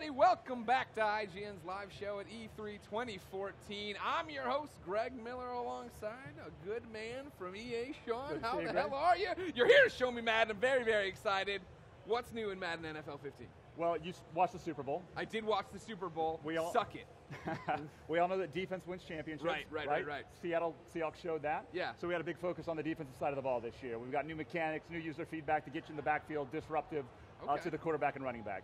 everybody. Welcome back to IGN's live show at E3 2014. I'm your host, Greg Miller, alongside a good man from EA, Sean. How the hell are you? You're here to show me Madden. I'm very, very excited. What's new in Madden NFL 15? Well, you watched the Super Bowl. I did watch the Super Bowl. Suck it. We all know that defense wins championships. Right. Seattle Seahawks showed that. Yeah. So we had a big focus on the defensive side of the ball this year. We've got new mechanics, new user feedback to get you in the backfield, disruptive to the quarterback and running back.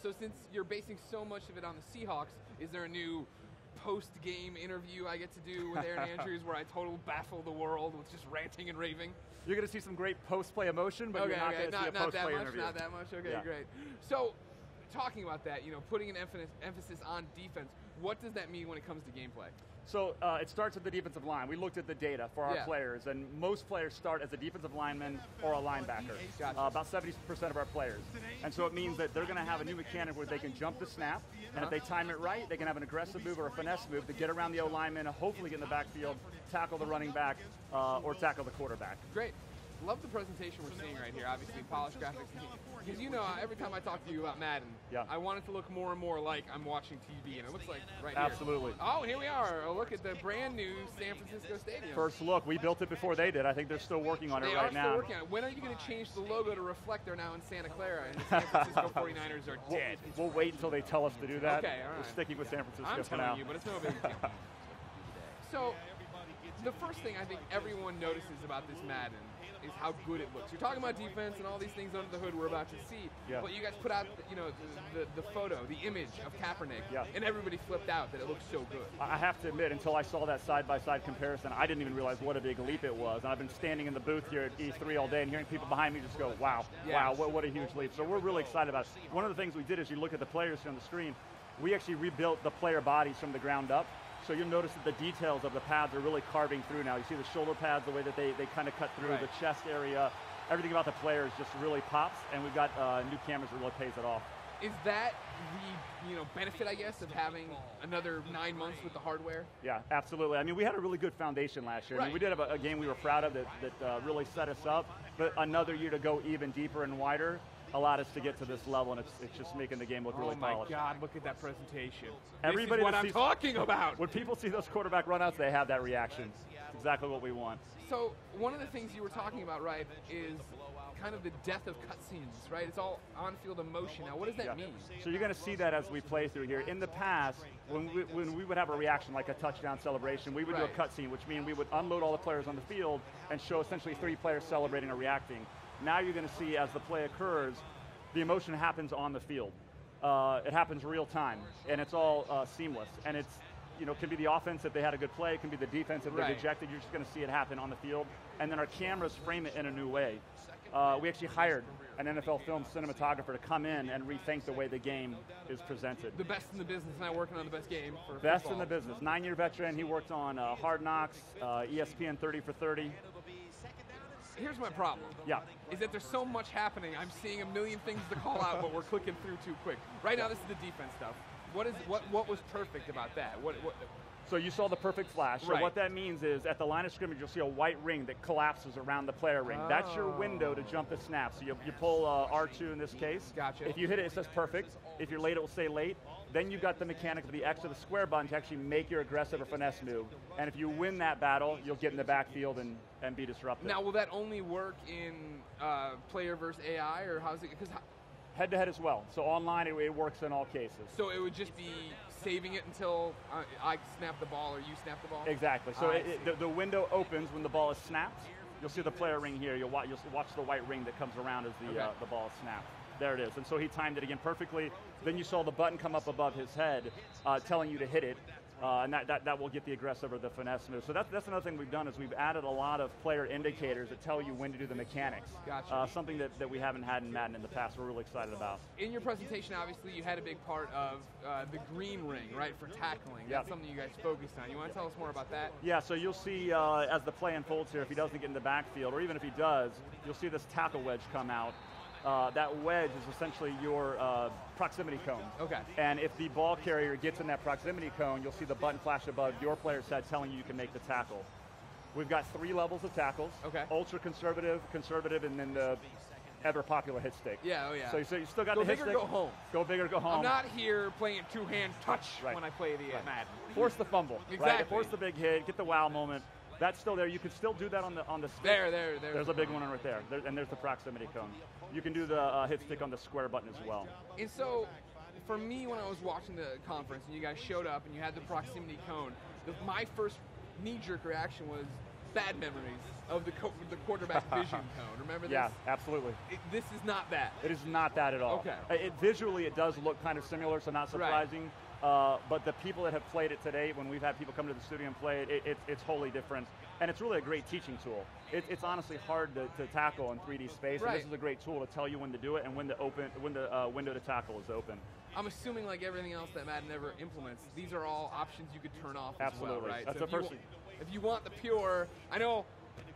So since you're basing so much of it on the Seahawks, is there a new post-game interview I get to do with Aaron Andrews where I totally baffle the world with just ranting and raving? You're going to see some great post-play emotion, but you're not going to see a post-play interview. Not that much? Okay, great. So, talking about that, putting an emphasis on defense, what does that mean when it comes to gameplay? So it starts at the defensive line. We looked at the data for our players, and most players start as a defensive lineman or a linebacker. Gotcha. About 70% of our players. And so it means that they're going to have a new mechanic where they can jump the snap, and if they time it right, they can have an aggressive move or a finesse move to get around the O-lineman, hopefully get in the backfield, tackle the running back, or tackle the quarterback. Great. Love the presentation we're seeing right here, obviously, polished graphics. Because every time I talk to you about Madden, I want it to look more and more like I'm watching TV, and it looks like right here. Absolutely. Oh, here we are. Oh, look at the brand new San Francisco Stadium. First look. We built it before they did. I think they're still working on it right now. They are still working on it. When are you going to change the logo to reflect they're now in Santa Clara and the San Francisco 49ers are dead? We'll wait until they tell us to do that. Okay, all right. We're sticking with San Francisco I'm for now. telling you, but it's no big deal. So, the first thing I think everyone notices about this Madden is how good it looks. You're talking about defense and all these things under the hood we're about to see, but you guys put out, the photo, the image of Kaepernick, and everybody flipped out that it looks so good. I have to admit, until I saw that side-by-side comparison, I didn't even realize what a big leap it was. And I've been standing in the booth here at E3 all day and hearing people behind me just go, wow, what a huge leap. So we're really excited about it. One of the things we did is you look at the players here on the screen, we actually rebuilt the player bodies from the ground up. So you'll notice that the details of the pads are really carving through now. You see the shoulder pads, the way that they kind of cut through, the chest area. Everything about the players just really pops, and we've got new cameras that really pays it off. Is that the benefit, I guess, of having another 9 months with the hardware? Yeah, absolutely. I mean, we had a really good foundation last year. I mean, we did have a game we were proud of that really set us up, but another year to go even deeper and wider allowed us to get to this level, and it's just making the game look really polished. Oh my God, look at that presentation. Everybody this is what I'm talking about. When people see those quarterback runouts, they have that reaction. It's exactly what we want. So one of the things you were talking about, right, is kind of the death of cutscenes, right? It's all on-field emotion. Now, what does that mean? So you're going to see that as we play through here. In the past, when we would have a reaction like a touchdown celebration, we would do a cutscene, which means we would unload all the players on the field and show essentially 3 players celebrating or reacting. Now you're going to see, as the play occurs, the emotion happens on the field. It happens real time, and it's all seamless. And it's, can be the offense if they had a good play, it can be the defense if they're dejected. You're just going to see it happen on the field. And then our cameras frame it in a new way. We actually hired an NFL film cinematographer to come in and rethink the way the game is presented. The best in the business, now working on the best game for Best football. in the business. 9-year veteran. He worked on Hard Knocks, ESPN 30 for 30. Here's my problem. Is that there's so much happening. I'm seeing a million things to call out, but we're clicking through too quick. Right now, this is the defense stuff. What was perfect about that? So you saw the perfect flash. So what that means is at the line of scrimmage, you'll see a white ring that collapses around the player ring. That's your window to jump the snap. So you pull R2 in this case. Gotcha. If you hit it, it says perfect. If you're late, it will say late. Then you've got the mechanic of the X or the square button to actually make your aggressive or finesse move. And if you win that battle, you'll get in the backfield and be disruptive. Now, will that only work in player versus AI, or how's it? Because head-to-head as well. So online, it works in all cases. So it would just be saving it until I snap the ball or you snap the ball? Exactly. So the window opens when the ball is snapped. You'll see the player ring here. You'll watch the white ring that comes around as the ball is snapped. There it is. And so he timed it again perfectly. Then you saw the button come up above his head telling you to hit it. And that will get the aggressive or the finesse move. So that's another thing we've done is we've added a lot of player indicators that tell you when to do the mechanics. Gotcha. Something that we haven't had in Madden in the past. We're really excited about. In your presentation, obviously, you had a big part of the green ring, right, for tackling. That's something you guys focused on. You want to tell us more about that? Yeah, so you'll see as the play unfolds here, if he doesn't get in the backfield, or even if he does, you'll see this tackle wedge come out. That wedge is essentially your proximity cone. Okay. And if the ball carrier gets in that proximity cone, you'll see the button flash above your player's head telling you can make the tackle. We've got 3 levels of tackles. Okay. Ultra conservative, and then the ever popular hit stick. Yeah, oh yeah. So you still got go the hit big or stick. go home. Go big or go home. I'm not here playing a two-hand touch when I play the Madden. Force the fumble. Exactly. Right? Force the big hit. Get the wow moment. That's still there. You can still do that on the stick. There's a big one right there. And there's the proximity cone. You can do the hit stick on the square button as well. And so, for me, when I was watching the conference and you guys showed up and you had the proximity cone, my first knee-jerk reaction was bad memories of the quarterback vision cone. Remember this? Yeah, absolutely. This is not that. It is not that at all. Okay. Visually, it does look kind of similar, so not surprising. Right. But the people that have played it today, when we've had people come to the studio and play it, it's wholly different. And it's really a great teaching tool. It's honestly hard to tackle in 3D space, and this is a great tool to tell you when to do it and when the window to tackle is open. I'm assuming, like everything else that Madden ever implements, these are all options you could turn off Absolutely. as well, right? That's so if you want the pure, I know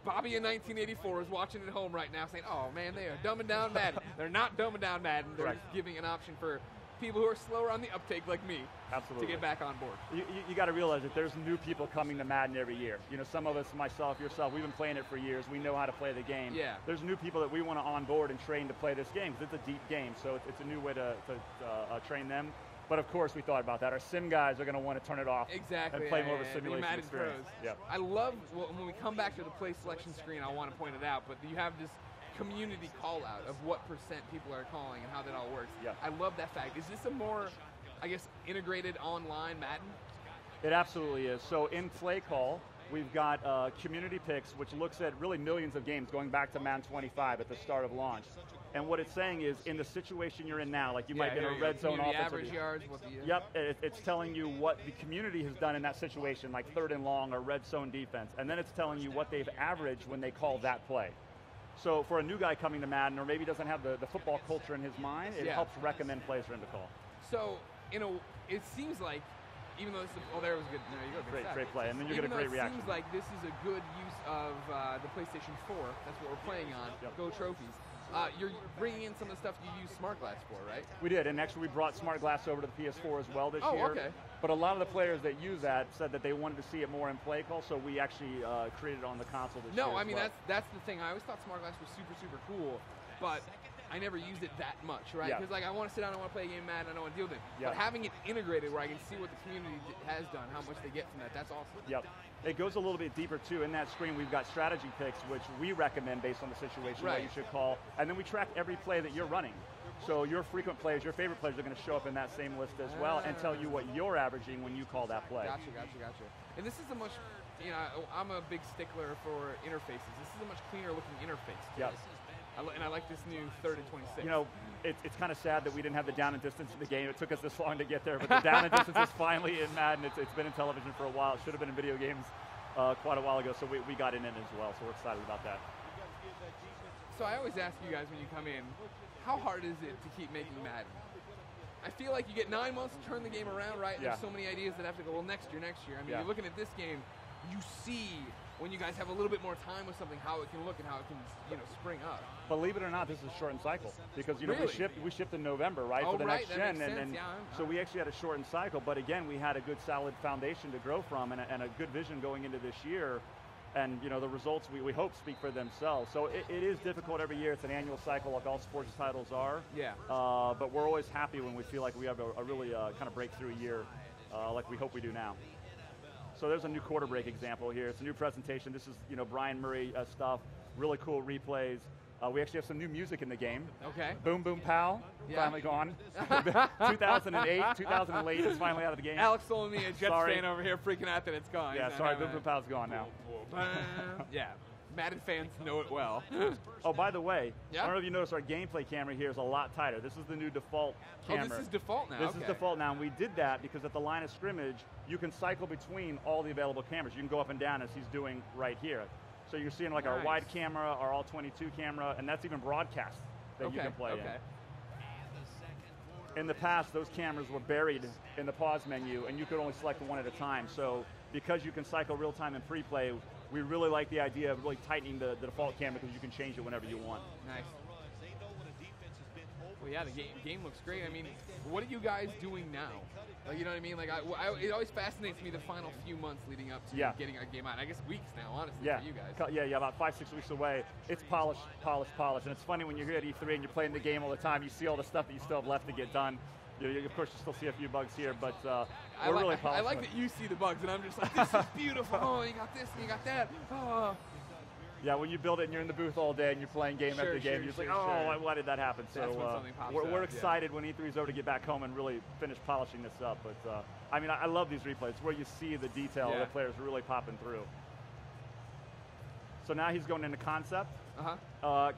Bobby in 1984 is watching at home right now saying, oh man, they are dumbing down Madden. They're not dumbing down Madden, they're just giving an option for people who are slower on the uptake like me to get back on board. You got to realize that there's new people coming to Madden every year. You know, some of us, myself, yourself, we've been playing it for years. We know how to play the game. Yeah. There's new people that we want to onboard and train to play this game because it's a deep game, so it's a new way to train them. But of course, we thought about that. Our sim guys are going to want to turn it off and play more of a simulation experience. Yep. I love, when we come back to the play selection screen, I want to point it out, but you have this community call out of what percent people are calling and how that all works. Yeah. I love that fact. Is this a more, I guess, integrated online Madden? It absolutely is. So in play call, we've got community picks, which looks at really millions of games going back to Madden 25 at the start of launch. And what it's saying is, in the situation you're in now, like you might be in a red zone offense. Average yards, Yep, it's telling you what the community has done in that situation, like 3rd and long or red zone defense. And then it's telling you what they've averaged when they call that play. So for a new guy coming to Madden, or maybe doesn't have the football culture in his mind, it helps recommend plays for him to call. So, it seems like, even though this is, there was good, you go, great play, and then you get a great reaction. It seems like this is a good use of the PlayStation 4, that's what we're playing on, Go Trophies. You're bringing in some of the stuff you use Smart Glass for, right? We did, and actually we brought Smart Glass over to the PS4 as well this year. Oh, okay. But a lot of the players that use that said that they wanted to see it more in play call, so we actually created it on the console this year. No, I mean, that's the thing. I always thought Smart Glass was super, super cool, but I never used it that much, right? Because like I want to sit down, I want to play a game of Madden, I don't want to deal with it. But having it integrated where I can see what the community has done, how much they get from that, that's awesome. Yep. It goes a little bit deeper too. In that screen, we've got strategy picks, which we recommend based on the situation what you should call, and then we track every play that you're running. So your frequent plays, your favorite plays are going to show up in that same list as well, and tell you what you're averaging when you call that play. Gotcha. And this is a much, I'm a big stickler for interfaces. This is a much cleaner looking interface. Yep. And I like this new 3rd and 26. You know, it's kind of sad that we didn't have the down and distance in the game. It took us this long to get there, but the down and distance is finally in Madden. It's been in television for a while. It should have been in video games quite a while ago, so we got it in as well, so we're excited about that. So I always ask you guys when you come in, how hard is it to keep making Madden? I feel like you get 9 months to turn the game around, right? There's so many ideas that have to go, well, next year. I mean, you're looking at this game, you see when you guys have a little bit more time with something, how it can look and how it can, spring up. Believe it or not, this is a shortened cycle because we shipped in November, right, for the next gen, and so we actually had a shortened cycle. But again, we had a good solid foundation to grow from and a good vision going into this year, and the results we hope speak for themselves. So it is difficult every year. It's an annual cycle, like all sports titles are. Yeah. But we're always happy when we feel like we have a really kind of breakthrough year, like we hope we do now. So there's a new quarter break example here. It's a new presentation. This is Brian Murray stuff, really cool replays. We actually have some new music in the game. Okay. Boom Boom Pow, finally gone. 2008, 2008 is finally out of the game. Alex told me a Jets fan over here freaking out that it's gone. Yeah, sorry, Boom Boom Pow's gone now. Yeah, Madden fans know it well. Oh, by the way, I don't know if you noticed our gameplay camera here is a lot tighter. This is the new default camera. Oh, this is default now. This is default now, and we did that because at the line of scrimmage, you can cycle between all the available cameras. You can go up and down as he's doing right here. So you're seeing like our wide camera, our all 22 camera, and that's even broadcast that you can play in. In the past, those cameras were buried in the pause menu, and you could only select one at a time. So because you can cycle real time and pre-play, we really like the idea of really tightening the default camera because you can change it whenever you want. Nice. We yeah, the game looks great. I mean, what are you guys doing now? Like, you know what I mean? Like, it always fascinates me the final few months leading up to getting a game out. I guess weeks now, honestly, for you guys. Yeah, about 5-6 weeks away. It's polish. And it's funny when you're here at E3 and you're playing the game all the time, you see all the stuff that you still have left to get done. Of course, you still see a few bugs here, but we're really polished. I like that you see the bugs, and I'm just like, this is beautiful. Oh, you got this, and you got that. Oh. Yeah, when you build it and you're in the booth all day and you're playing game after game, you're just like, why did that happen? So we're excited when E3 is over to get back home and really finish polishing this up. But I mean, I love these replays where you see the detail of the players really popping through. So now he's going into concept.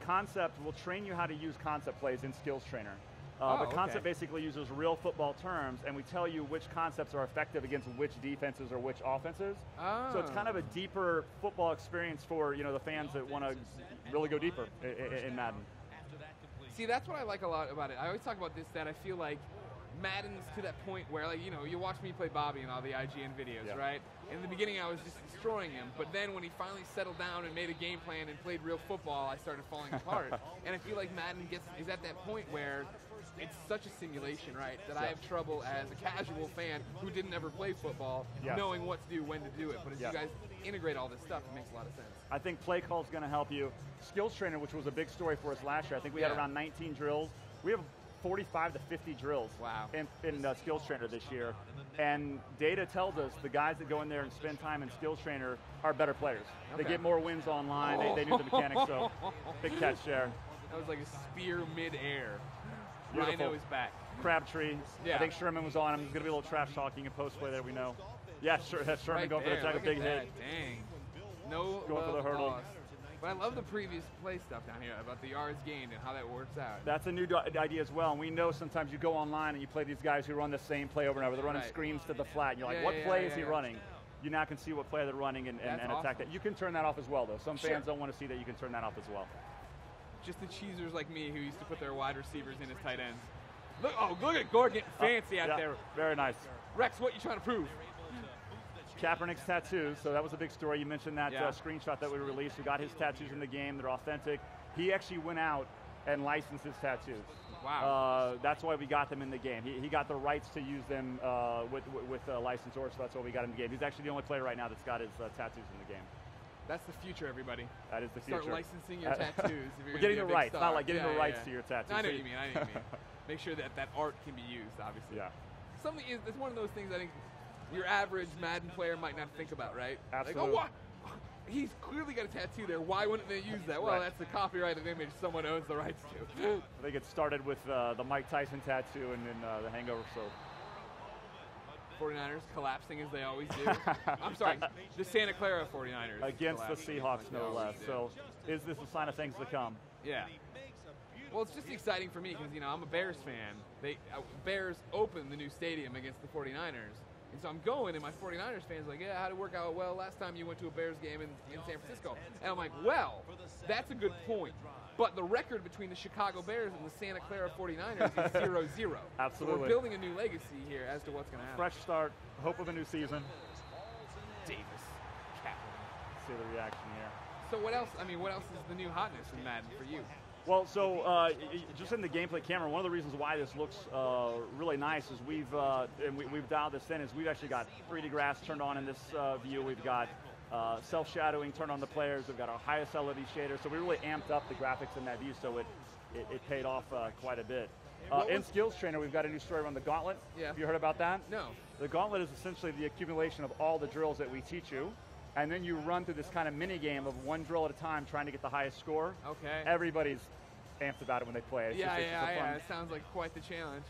Concept will train you how to use concept plays in Skills Trainer. But concept basically uses real football terms, and we tell you which concepts are effective against which defenses or which offenses. So it's kind of a deeper football experience for the fans that want to really go deeper in Madden. See, that's what I like a lot about it. I always talk about this, that I feel like Madden's to that point where, like, you watch me play Bobby in all the IGN videos, right? In the beginning, I was just destroying him, but then when he finally settled down and made a game plan and played real football, I started falling apart. And I feel like Madden is at that point where it's such a simulation, right, that I have trouble as a casual fan who didn't ever play football knowing what to do, when to do it. But as you guys integrate all this stuff, it makes a lot of sense. I think play call is going to help you. Skills Trainer, which was a big story for us last year, I think we had around 19 drills. We have 45 to 50 drills in Skills Trainer this year. And data tells us the guys that go in there and spend time in Skills Trainer are better players. They get more wins online. They knew the mechanics, so big catch there. That was like a spear mid-air. Beautiful. Rhino is back. Crabtree. I think Sherman was on him. There's going to be a little trash talking and post play there, we know. Yeah, sure. That's Sherman going for the attack, a big hit. Dang. No going for the hurdle. Lost. But I love the previous play stuff down here about the yards gained and how that works out. That's a new idea as well. And we know sometimes you go online and you play these guys who run the same play over and over. They're running screens to the flat. And you're like, what play is he running? You now can see what play they're running and attack that. You can turn that off as well, though. Some fans don't want to see that. You can turn that off as well. Just the cheesers like me who used to put their wide receivers in as tight ends. Look at Gore getting fancy out there. Very nice. Rex, what you trying to prove? Kaepernick's tattoos, so that was a big story. You mentioned that screenshot that we released. We got his tattoos in the game. They're authentic. He actually went out and licensed his tattoos. Wow. That's why we got them in the game. He got the rights to use them with a licensor, so that's why we got him in the game. He's actually the only player right now that's got his tattoos in the game. That's the future, everybody. That is the future. Start licensing your tattoos. If you're getting the rights, not like getting the rights to your tattoos. I know what you mean. Make sure that art can be used, obviously. Yeah. It's one of those things I think your average Madden player might not think about, right? Absolutely. Like, what? He's clearly got a tattoo there. Why wouldn't they use that? Well, that's the copyrighted image someone owns the rights to. I think it started with the Mike Tyson tattoo and then the Hangover. So 49ers collapsing as they always do. I'm sorry, the Santa Clara 49ers. Against the Seahawks, no less. So is this a sign of things to come? Yeah. Well, it's just exciting for me because, I'm a Bears fan. Bears opened the new stadium against the 49ers. And so I'm going, and my 49ers fans are like, how'd it work out? Well, last time you went to a Bears game in San Francisco. And I'm like, well, that's a good point. But the record between the Chicago Bears and the Santa Clara 49ers is 0-0. Absolutely. So we're building a new legacy here as to what's going to happen. Fresh start, hope of a new season. Davis, Kaplan. See the reaction here. So what else? What else is the new hotness in Madden for you? Well, so just in the gameplay camera, one of the reasons why this looks really nice is we've dialed this in. Is we've actually got 3D grass turned on in this view. We've got self-shadowing turned on the players. We've got our highest LED shader. So we really amped up the graphics in that view, so it paid off quite a bit. In Skills Trainer, we've got a new story around the gauntlet. Yeah. Have you heard about that? No. The gauntlet is essentially the accumulation of all the drills that we teach you. And then you run through this kind of mini game of one drill at a time trying to get the highest score. Okay. Everybody's amped about it when they play it. It sounds like quite the challenge.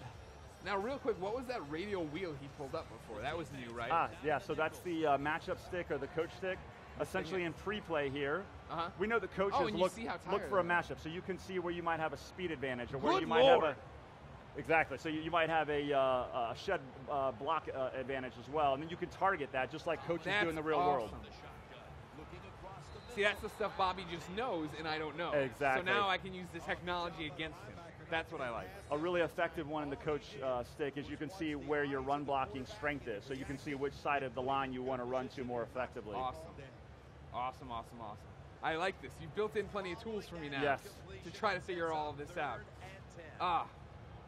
Now, real quick, what was that radial wheel he pulled up before? That was new, right? Yeah, so that's the matchup stick or the coach stick. Essentially in pre-play here, we know the coaches look for a matchup, so you can see where you might have a speed advantage or where you might have a... Exactly, so you might have a shed block advantage as well, and then you can target that just like coaches do in the real world. See, that's the stuff Bobby just knows and I don't know. Exactly. So now I can use the technology against him. That's what I like. A really effective one in the coach stick is you can see where your run blocking strength is, so you can see which side of the line you want to run to more effectively. Awesome. I like this. You've built in plenty of tools for me now to try to figure all of this out.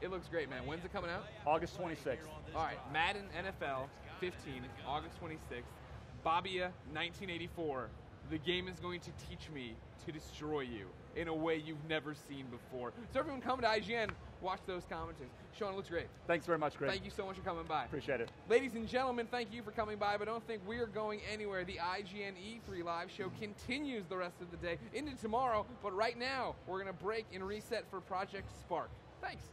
It looks great, man. When's it coming out? August 26th. All right, Madden NFL 15, August 26th. Babia 1984. The game is going to teach me to destroy you in a way you've never seen before. So everyone come to IGN, watch those commentaries. Sean, it looks great. Thanks very much, Greg. Thank you so much for coming by. Appreciate it. Ladies and gentlemen, thank you for coming by, but don't think we're going anywhere. The IGN E3 live show continues the rest of the day into tomorrow, but right now, we're going to break and reset for Project Spark. Thanks.